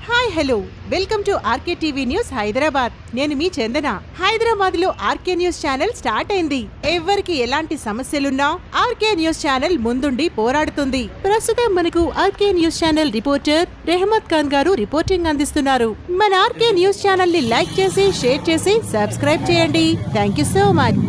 Hi hello welcome to RK TV news Hyderabad. నేను మీ చందన. హైదరాబాద్ లో ఆర్కే న్యూస్ ఛానల్ స్టార్ట్ అయింది. ఎవరికి ఎలాంటి సమస్యలున్నా ఆర్కే న్యూస్ ఛానల్ ముందుండి పోరాడుతుంది. ప్రస్తుతం మనకు RK news channel reporter Rehmat Khan garu reporting అందిస్తున్నారు. మన ఆర్కే న్యూస్ ఛానల్ ని లైక్ చేసి షేర్ చేసి సబ్స్క్రైబ్ చేయండి. Thank you so much.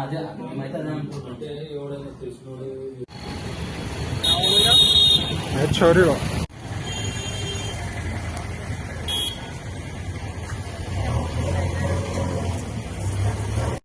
అదే మేమైతే అదే అనుకుంటున్నాం. छोरी